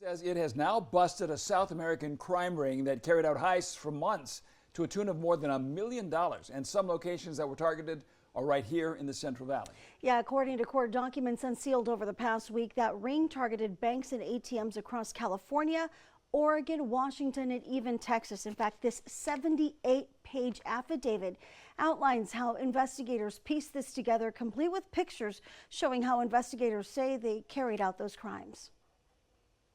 Says it has now busted a South American crime ring that carried out heists for months to a tune of more than $1 million. And some locations that were targeted are right here in the Central Valley. Yeah, according to court documents unsealed over the past week, that ring targeted banks and ATMs across California, Oregon, Washington, and even Texas. In fact, this 78-page affidavit outlines how investigators pieced this together, complete with pictures showing how investigators say they carried out those crimes.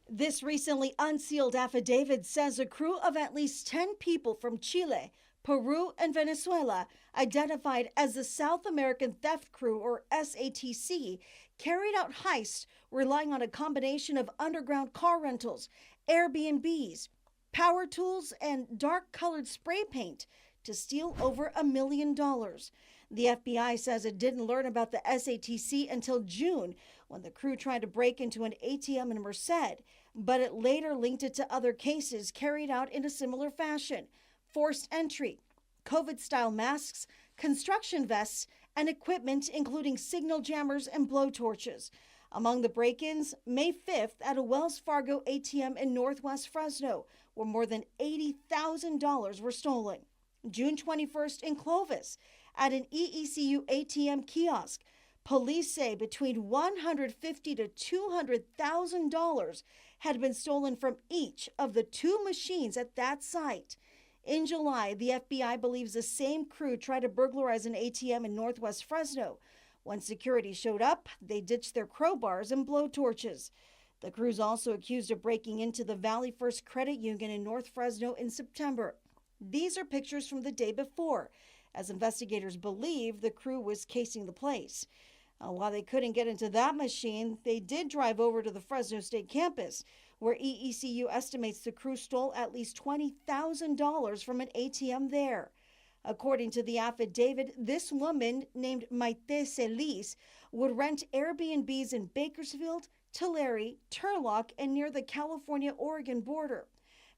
This recently unsealed affidavit says a crew of at least 10 people from Chile, Peru, and Venezuela, identified as the South American Theft Crew, or SATC, carried out heists relying on a combination of underground car rentals, AirBNBs, power tools, and dark-colored spray paint to steal over $1 million. The FBI says it didn't learn about the SATC until June, when the crew tried to break into an ATM in Merced, but it later linked it to other cases carried out in a similar fashion: forced entry, COVID-style masks, construction vests, and equipment including signal jammers and blowtorches. Among the break-ins, May 5th at a Wells Fargo ATM in Northwest Fresno, where more than $80,000 were stolen. June 21st in Clovis, at an EECU ATM kiosk, police say between $150,000 to $200,000 had been stolen from each of the two machines at that site. In July, the FBI believes the same crew tried to burglarize an ATM in Northwest Fresno. When security showed up, they ditched their crowbars and blowtorches. The crew's also accused of breaking into the Valley First Credit Union in North Fresno in September. These are pictures from the day before, as investigators believe the crew was casing the place. While they couldn't get into that machine, they did drive over to the Fresno State campus, where EECU estimates the crew stole at least $20,000 from an ATM there. According to the affidavit, this woman, named Maite Celis, would rent AirBNBs in Bakersfield, Tulare, Turlock, and near the California-Oregon border.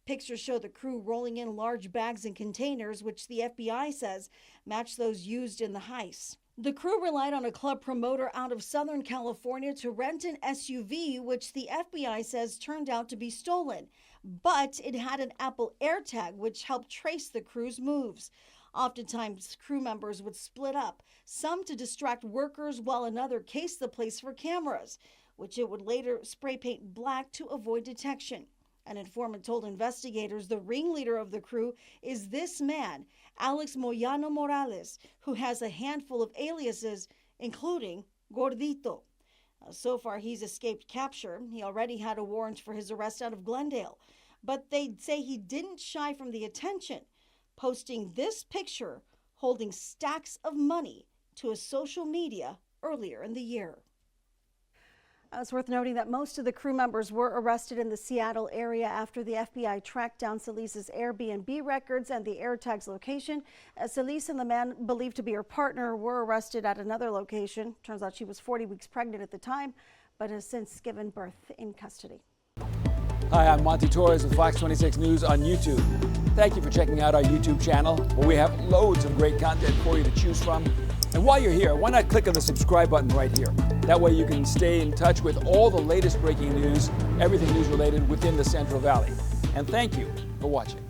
Pictures show the crew rolling in large bags and containers, which the FBI says match those used in the heists. The crew relied on a club promoter out of Southern California to rent an SUV, which the FBI says turned out to be stolen. But it had an Apple AirTag, which helped trace the crew's moves. Oftentimes, crew members would split up, some to distract workers while another cased the place for cameras, which it would later spray paint black to avoid detection. An informant told investigators the ringleader of the crew is this man, Alex Moyano Morales, who has a handful of aliases, including Gordito. So far, he's escaped capture. He already had a warrant for his arrest out of Glendale. But they say he didn't shy from the attention, posting this picture holding stacks of money to his social media earlier in the year. It's worth noting that most of the crew members were arrested in the Seattle area after the FBI tracked down Celis's Airbnb records and the AirTag's location. Celis and the man believed to be her partner were arrested at another location. Turns out she was 40 weeks pregnant at the time, but has since given birth in custody. Hi, I'm Monty Torres with Fox 26 News on YouTube. Thank you for checking out our YouTube channel, where we have loads of great content for you to choose from. And while you're here, why not click on the subscribe button right here? That way you can stay in touch with all the latest breaking news, everything news related within the Central Valley. And thank you for watching.